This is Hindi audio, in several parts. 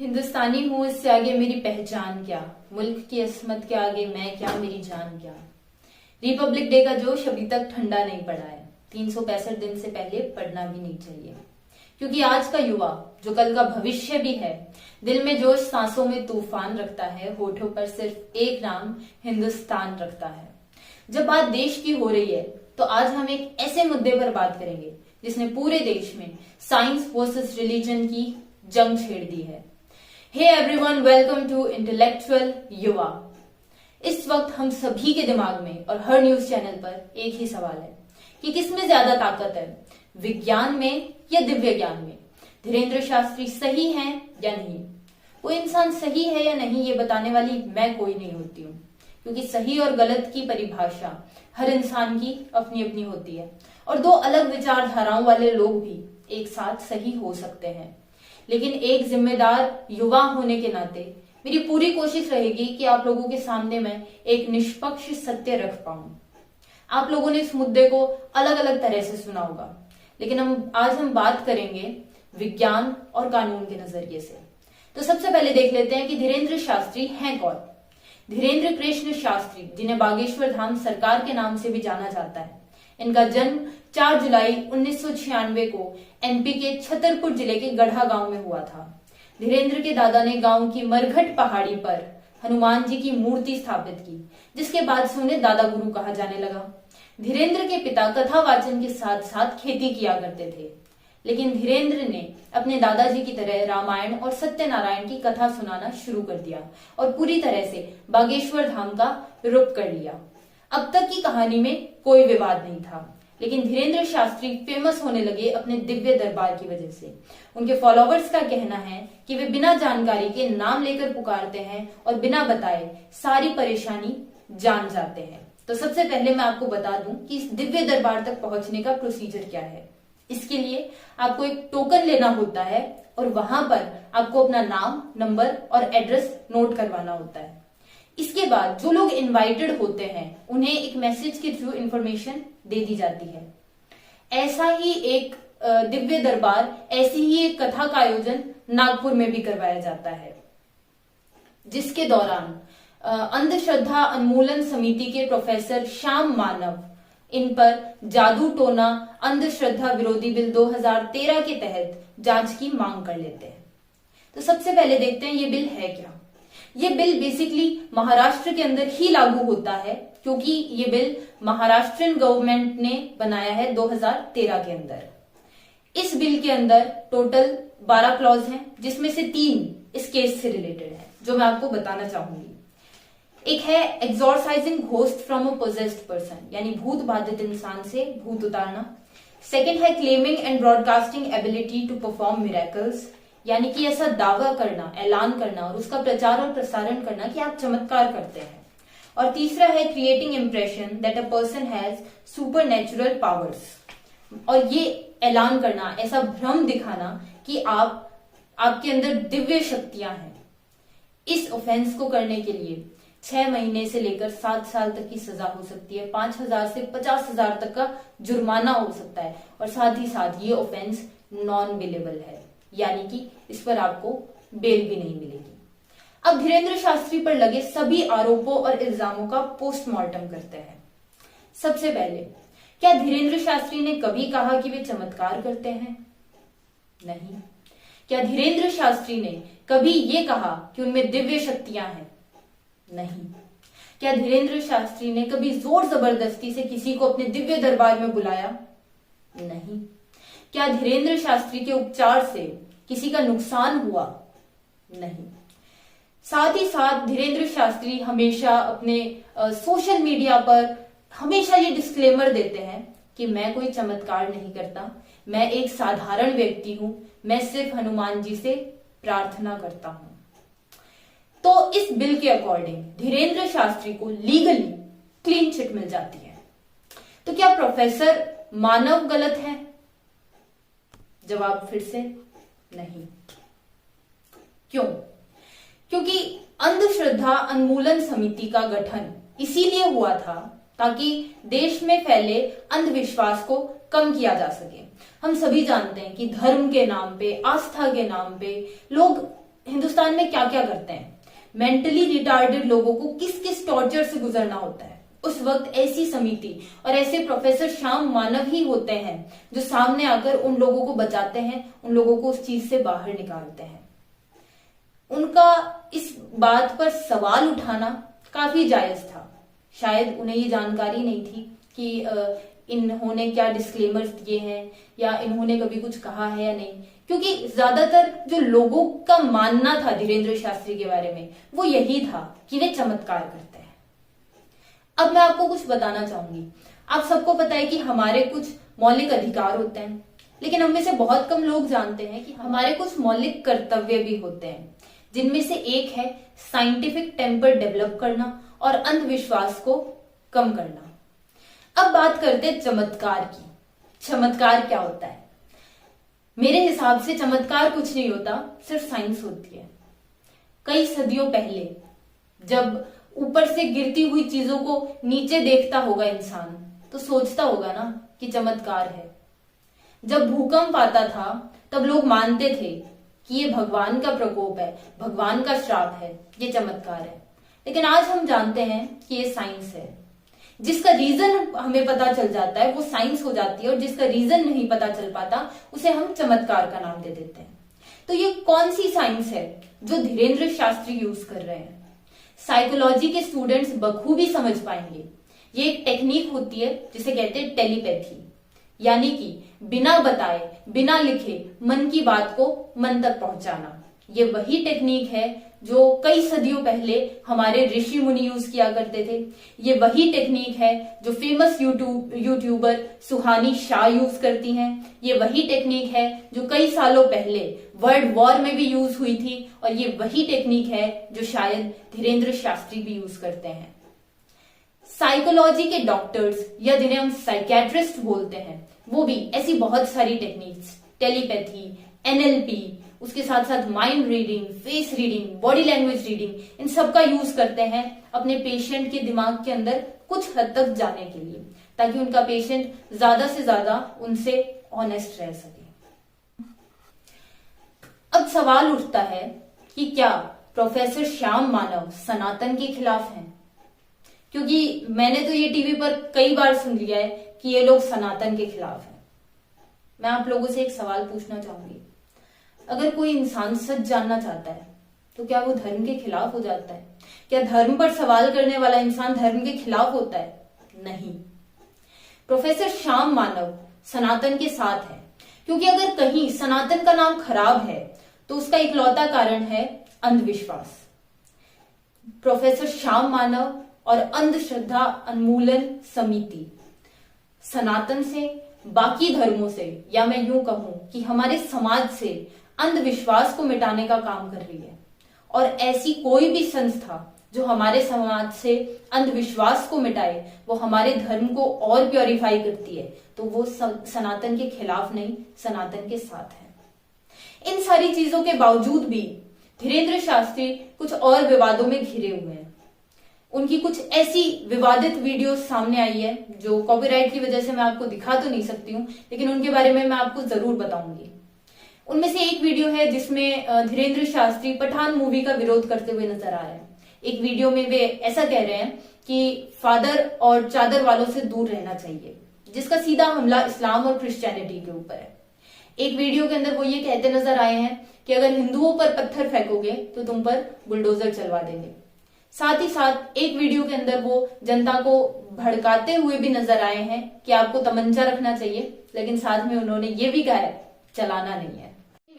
हिंदुस्तानी हूँ, इससे आगे मेरी पहचान क्या, मुल्क की अस्मत के आगे मैं क्या, मेरी जान क्या। रिपब्लिक डे का जोश अभी तक ठंडा नहीं पड़ा है। 365 दिन से पहले पढ़ना भी नहीं चाहिए, क्योंकि आज का युवा जो कल का भविष्य भी है, दिल में जोश, सांसों में तूफान रखता है, होठों पर सिर्फ एक नाम हिंदुस्तान रखता है। जब बात देश की हो रही है तो आज हम एक ऐसे मुद्दे पर बात करेंगे जिसने पूरे देश में साइंस वर्सेस रिलीजन की जंग छेड़ दी है। Hey everyone, welcome to Intellectual Yuva. इस वक्त हम सभी के दिमाग में और हर न्यूज चैनल पर एक ही सवाल है कि किसमें ज्यादा ताकत है, विज्ञान में या दिव्य ज्ञान में। धीरेन्द्र शास्त्री सही हैं या नहीं? वो इंसान सही है या नहीं ये बताने वाली मैं कोई नहीं होती हूँ, क्योंकि सही और गलत की परिभाषा हर इंसान की अपनी अपनी होती है और दो अलग विचारधाराओं वाले लोग भी एक साथ सही हो सकते हैं। लेकिन एक जिम्मेदार युवा होने के नाते मेरी पूरी कोशिश रहेगी कि आप लोगों के सामने मैं एक निष्पक्ष सत्य रख पाऊं। आप लोगों ने इस मुद्दे को अलग अलग तरह से सुना होगा, लेकिन आज हम बात करेंगे विज्ञान और कानून के नजरिए से। तो सबसे पहले देख लेते हैं कि धीरेन्द्र शास्त्री हैं कौन। धीरेन्द्र कृष्ण शास्त्री, जिन्हें बागेश्वर धाम सरकार के नाम से भी जाना जाता है, इनका जन्म 4 जुलाई 1996 को एमपी के छतरपुर जिले के गढ़ा गांव में हुआ था। धीरेन्द्र के दादा ने गांव की मरघट पहाड़ी पर हनुमान जी की मूर्ति स्थापित की, जिसके बाद से उन्हें दादा गुरु कहा जाने लगा। धीरेन्द्र के पिता कथा वाचन के साथ साथ खेती किया करते थे, लेकिन धीरेन्द्र ने अपने दादाजी की तरह रामायण और सत्यनारायण की कथा सुनाना शुरू कर दिया और पूरी तरह से बागेश्वर धाम का रुख कर लिया। अब तक की कहानी में कोई विवाद नहीं था, लेकिन धीरेन्द्र शास्त्री फेमस होने लगे अपने दिव्य दरबार की वजह से। उनके फॉलोवर्स का कहना है कि वे बिना जानकारी के नाम लेकर पुकारते हैं और बिना बताए सारी परेशानी जान जाते हैं। तो सबसे पहले मैं आपको बता दूं कि इस दिव्य दरबार तक पहुंचने का प्रोसीजर क्या है। इसके लिए आपको एक टोकन लेना होता है और वहां पर आपको अपना नाम, नंबर और एड्रेस नोट करवाना होता है। इसके बाद जो लोग इनवाइटेड होते हैं उन्हें एक मैसेज के थ्रू इंफॉर्मेशन दे दी जाती है। ऐसा ही एक दिव्य दरबार, ऐसी ही एक कथा का आयोजन नागपुर में भी करवाया जाता है, जिसके दौरान अंधश्रद्धा उन्मूलन समिति के प्रोफेसर श्याम मानव इन पर जादू टोना अंधश्रद्धा विरोधी बिल 2013 के तहत जांच की मांग कर लेते हैं। तो सबसे पहले देखते हैं ये बिल है क्या। ये बिल बेसिकली महाराष्ट्र के अंदर ही लागू होता है, क्योंकि ये बिल महाराष्ट्रियन गवर्नमेंट ने बनाया है 2013 के अंदर। इस बिल के अंदर टोटल 12 क्लॉज हैं, जिसमें से 3 इस केस से रिलेटेड है, जो मैं आपको बताना चाहूंगी। एक है exorcising ghost from a possessed person, यानी भूत बाधित इंसान से भूत उतारना। सेकेंड है claiming and broadcasting ability to perform miracles, यानी कि ऐसा दावा करना, ऐलान करना और उसका प्रचार और प्रसारण करना कि आप चमत्कार करते हैं। और तीसरा है creating impression that a person has super natural powers, और ये ऐलान करना, ऐसा भ्रम दिखाना कि आपके अंदर दिव्य शक्तियां हैं। इस ऑफेंस को करने के लिए 6 महीने से लेकर 7 साल तक की सजा हो सकती है, 5,000 से 50,000 तक का जुर्माना हो सकता है, और साथ ही साथ ये ऑफेंस नॉन बेलेबल है, यानी कि इस पर आपको बेल भी नहीं मिलेगी। अब धीरेन्द्र शास्त्री पर लगे सभी आरोपों और इल्जामों का पोस्टमार्टम करते हैं। सबसे पहले, क्या धीरेन्द्र शास्त्री ने कभी कहा कि वे चमत्कार करते हैं? नहीं। क्या धीरेन्द्र शास्त्री ने कभी ये कहा कि उनमें दिव्य शक्तियां हैं? नहीं। क्या धीरेन्द्र शास्त्री ने कभी जोर जबरदस्ती से किसी को अपने दिव्य दरबार में बुलाया? नहीं। क्या धीरेन्द्र शास्त्री के उपचार से किसी का नुकसान हुआ? नहीं। साथ ही साथ धीरेन्द्र शास्त्री हमेशा अपने सोशल मीडिया पर हमेशा ये डिस्क्लेमर देते हैं कि मैं कोई चमत्कार नहीं करता, मैं एक साधारण व्यक्ति हूं, मैं सिर्फ हनुमान जी से प्रार्थना करता हूं। तो इस बिल के अकॉर्डिंग धीरेन्द्र शास्त्री को लीगली क्लीन चिट मिल जाती है। तो क्या प्रोफेसर मानव गलत है? जवाब फिर से नहीं। क्यों? क्योंकि अंधश्रद्धा उन्मूलन समिति का गठन इसीलिए हुआ था ताकि देश में फैले अंधविश्वास को कम किया जा सके। हम सभी जानते हैं कि धर्म के नाम पे, आस्था के नाम पे लोग हिंदुस्तान में क्या क्या करते हैं, मेंटली रिटार्डेड लोगों को किस किस टॉर्चर से गुजरना होता है, उस वक्त ऐसी समिति और ऐसे प्रोफेसर श्याम मानव ही होते हैं जो सामने आकर उन लोगों को बचाते हैं, उन लोगों को उस चीज से बाहर निकालते हैं। उनका इस बात पर सवाल उठाना काफी जायज था। शायद उन्हें ये जानकारी नहीं थी कि इन्होंने क्या डिस्क्लेमर्स दिए हैं या इन्होंने कभी कुछ कहा है या नहीं, क्योंकि ज्यादातर जो लोगों का मानना था धीरेन्द्र शास्त्री के बारे में वो यही था कि वे चमत्कार करते हैं। अब मैं आपको कुछ बताना चाहूंगी। आप सबको पता है कि हमारे कुछ मौलिक अधिकार होते हैं, लेकिन हम में से बहुत कम लोग जानते हैं कि हमारे कुछ मौलिक कर्तव्य भी होते हैं, जिनमें से एक है साइंटिफिक टेम्पर डेवलप करना और अंधविश्वास को कम करना। अब बात करते हैं चमत्कार की। चमत्कार क्या होता है? मेरे हिसाब से चमत्कार कुछ नहीं होता, सिर्फ साइंस होती है। कई सदियों पहले जब ऊपर से गिरती हुई चीजों को नीचे देखता होगा इंसान, तो सोचता होगा ना कि चमत्कार है। जब भूकंप आता था तब लोग मानते थे कि ये भगवान का प्रकोप है, भगवान का श्राप है, ये चमत्कार है। लेकिन आज हम जानते हैं कि ये साइंस है। जिसका रीजन हमें पता चल जाता है वो साइंस हो जाती है, और जिसका रीजन नहीं पता चल पाता उसे हम चमत्कार का नाम दे देते हैं। तो ये कौन सी साइंस है जो धीरेन्द्र शास्त्री यूज कर रहे हैं? साइकोलॉजी के स्टूडेंट्स बखूबी समझ पाएंगे। ये एक टेक्निक होती है जिसे कहते हैं टेलीपैथी, यानी कि बिना बताए बिना लिखे मन की बात को मन तक पहुंचाना। ये वही टेक्निक है जो कई सदियों पहले हमारे ऋषि मुनि यूज किया करते थे। ये वही टेक्निक है जो फेमस यूट्यूबर सुहानी शाह यूज करती हैं। ये वही टेक्निक है जो कई सालों पहले वर्ल्ड वॉर में भी यूज हुई थी, और ये वही टेक्निक है जो शायद धीरेन्द्र शास्त्री भी यूज करते हैं। साइकोलॉजी के डॉक्टर्स या जिन्हें हम साइकेट्रिस्ट बोलते हैं, वो भी ऐसी बहुत सारी टेक्निक्स, टेलीपैथी, एनएलपी, उसके साथ साथ mind reading, face reading, body language reading, इन सब का यूज करते हैं अपने पेशेंट के दिमाग के अंदर कुछ हद तक जाने के लिए, ताकि उनका पेशेंट ज्यादा से ज्यादा उनसे ऑनेस्ट रह सके। अब सवाल उठता है कि क्या प्रोफेसर श्याम मानव सनातन के खिलाफ हैं? क्योंकि मैंने तो ये टीवी पर कई बार सुन लिया है कि ये लोग सनातन के खिलाफ हैं। मैं आप लोगों से एक सवाल पूछना चाहूंगी। अगर कोई इंसान सच जानना चाहता है तो क्या वो धर्म के खिलाफ हो जाता है? क्या धर्म पर सवाल करने वाला इंसान धर्म के खिलाफ होता है? नहीं। प्रोफेसर श्याम मानव सनातन के साथ है, क्योंकि अगर कहीं सनातन का नाम खराब है तो उसका इकलौता कारण है अंधविश्वास। प्रोफेसर श्याम मानव और अंधश्रद्धा उन्मूलन समिति सनातन से, बाकी धर्मों से, या मैं यूं कहूं कि हमारे समाज से अंधविश्वास को मिटाने का काम कर रही है। और ऐसी कोई भी संस्था जो हमारे समाज से अंधविश्वास को मिटाए, वो हमारे धर्म को और प्योरीफाई करती है, तो वो सनातन के खिलाफ नहीं, सनातन के साथ है। इन सारी चीजों के बावजूद भी धीरेन्द्र शास्त्री कुछ और विवादों में घिरे हुए हैं। उनकी कुछ ऐसी विवादित वीडियो सामने आई है जो कॉपीराइट की वजह से मैं आपको दिखा तो नहीं सकती हूं, लेकिन उनके बारे में मैं आपको जरूर बताऊंगी। उनमें से एक वीडियो है जिसमें धीरेन्द्र शास्त्री पठान मूवी का विरोध करते हुए नजर आ रहे हैं। एक वीडियो में वे ऐसा कह रहे हैं कि फादर और चादर वालों से दूर रहना चाहिए, जिसका सीधा हमला इस्लाम और क्रिश्चियनिटी के ऊपर है। एक वीडियो के अंदर वो ये कहते नजर आए हैं कि अगर हिंदुओं पर पत्थर फेंकोगे तो तुम पर बुलडोजर चलवा देंगे। साथ ही साथ एक वीडियो के अंदर वो जनता को भड़काते हुए भी नजर आए हैं कि आपको तमंचा रखना चाहिए, लेकिन साथ में उन्होंने ये भी कहा है चलाना नहीं है।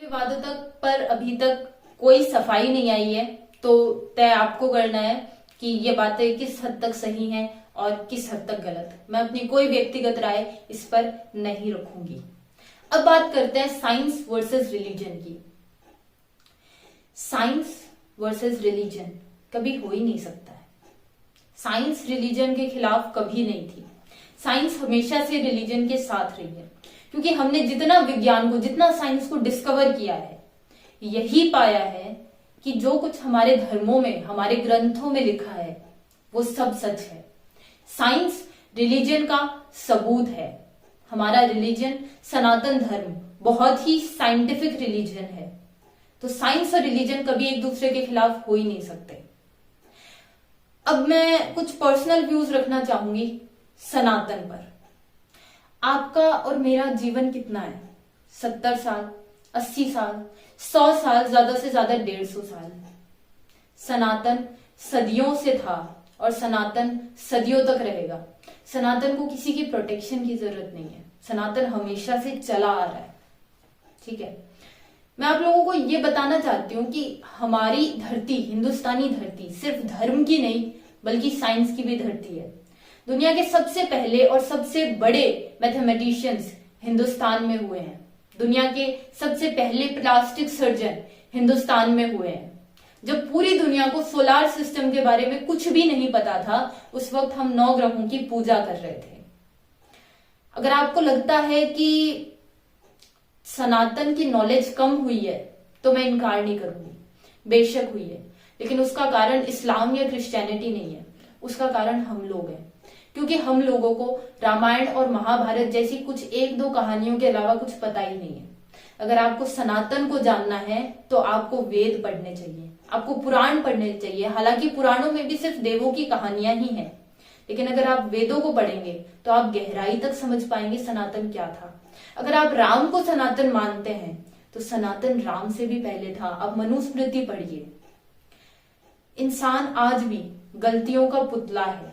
विवादों तक पर अभी तक कोई सफाई नहीं आई है, तो तय आपको करना है कि ये बातें किस हद तक सही हैं और किस हद तक गलत। मैं अपनी कोई व्यक्तिगत राय इस पर नहीं रखूंगी। अब बात करते हैं साइंस वर्सेस रिलीजन की। साइंस वर्सेस रिलीजन कभी हो ही नहीं सकता है। साइंस रिलीजन के खिलाफ कभी नहीं थी। साइंस हमेशा से रिलीजन के साथ रही है, क्योंकि हमने जितना विज्ञान को, जितना साइंस को डिस्कवर किया है, यही पाया है कि जो कुछ हमारे धर्मों में, हमारे ग्रंथों में लिखा है, वो सब सच है। साइंस रिलीजन का सबूत है। हमारा रिलीजन, सनातन धर्म, बहुत ही साइंटिफिक रिलीजन है। तो साइंस और रिलीजन कभी एक दूसरे के खिलाफ हो ही नहीं सकते। अब मैं कुछ पर्सनल व्यूज रखना चाहूंगी सनातन पर। आपका और मेरा जीवन कितना है? 70 साल, 80 साल, 100 साल, ज्यादा से ज्यादा 150 साल। सनातन सदियों से था और सनातन सदियों तक रहेगा। सनातन को किसी की प्रोटेक्शन की जरूरत नहीं है। सनातन हमेशा से चला आ रहा है। ठीक है, मैं आप लोगों को यह बताना चाहती हूं कि हमारी धरती, हिंदुस्तानी धरती, सिर्फ धर्म की नहीं बल्कि साइंस की भी धरती है। दुनिया के सबसे पहले और सबसे बड़े मैथमेटिशियंस हिंदुस्तान में हुए हैं। दुनिया के सबसे पहले प्लास्टिक सर्जन हिंदुस्तान में हुए हैं। जब पूरी दुनिया को सोलार सिस्टम के बारे में कुछ भी नहीं पता था, उस वक्त हम 9 ग्रहों की पूजा कर रहे थे। अगर आपको लगता है कि सनातन की नॉलेज कम हुई है तो मैं इनकार नहीं करूंगी, बेशक हुई है, लेकिन उसका कारण इस्लाम या क्रिश्चियनिटी नहीं है, उसका कारण हम लोग हैं। क्योंकि हम लोगों को रामायण और महाभारत जैसी कुछ 1-2 कहानियों के अलावा कुछ पता ही नहीं है। अगर आपको सनातन को जानना है तो आपको वेद पढ़ने चाहिए, आपको पुराण पढ़ने चाहिए। हालांकि पुराणों में भी सिर्फ देवों की कहानियां ही हैं, लेकिन अगर आप वेदों को पढ़ेंगे तो आप गहराई तक समझ पाएंगे सनातन क्या था। अगर आप राम को सनातन मानते हैं तो सनातन राम से भी पहले था। आप मनुस्मृति पढ़िए। इंसान आज भी गलतियों का पुतला है।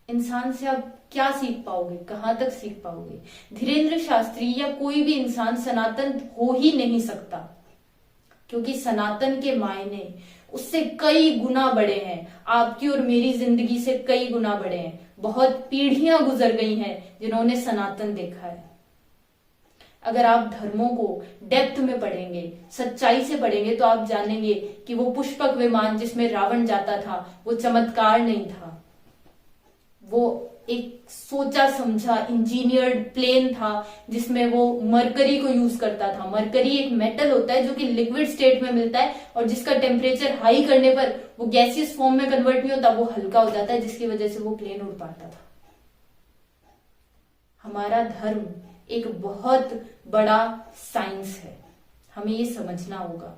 इंसान से आप क्या सीख पाओगे, कहां तक सीख पाओगे? धीरेन्द्र शास्त्री या कोई भी इंसान सनातन हो ही नहीं सकता, क्योंकि सनातन के मायने उससे कई गुना बड़े हैं। आपकी और मेरी जिंदगी से कई गुना बड़े हैं। बहुत पीढ़ियां गुजर गई हैं जिन्होंने सनातन देखा है। अगर आप धर्मों को डेप्थ में पढ़ेंगे, सच्चाई से पढ़ेंगे, तो आप जानेंगे कि वो पुष्पक विमान जिसमें रावण जाता था वो चमत्कार नहीं था, वो एक सोचा समझा इंजीनियर्ड प्लेन था जिसमें वो मरकरी को यूज करता था। मरकरी एक मेटल होता है जो कि लिक्विड स्टेट में मिलता है और जिसका टेम्परेचर हाई करने पर वो गैसियस फॉर्म में कन्वर्ट नहीं होता, वो हल्का हो जाता है, जिसकी वजह से वो प्लेन उड़ पाता था। हमारा धर्म एक बहुत बड़ा साइंस है, हमें ये समझना होगा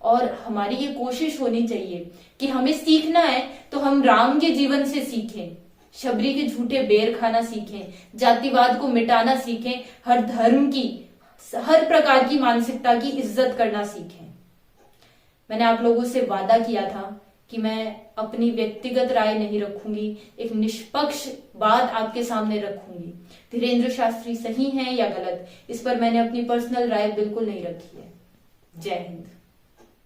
और हमारी ये कोशिश होनी चाहिए कि हमें सीखना है तो हम राम के जीवन से सीखें, शबरी के झूठे बेर खाना सीखें, जातिवाद को मिटाना सीखें, हर धर्म की, हर प्रकार की मानसिकता की इज्जत करना सीखें। मैंने आप लोगों से वादा किया था कि मैं अपनी व्यक्तिगत राय नहीं रखूंगी, एक निष्पक्ष बात आपके सामने रखूंगी। धीरेन्द्र शास्त्री सही हैं या गलत, इस पर मैंने अपनी पर्सनल राय बिल्कुल नहीं रखी है। जय हिंद।